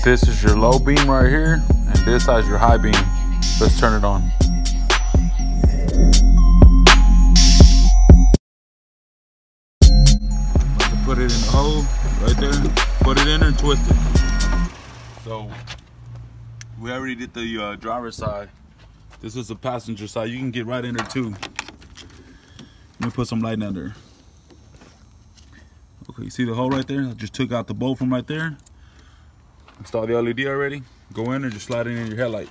This is your low beam right here, and this side is your high beam. Let's turn it on. Put it in the hole right there. Put it in there and twist it. So we already did the driver's side. This is the passenger side. You can get right in there too. Let me put some light down there. Okay, you see the hole right there? I just took out the bolt from right there. Install the LED already. Go in and just slide it in your headlight.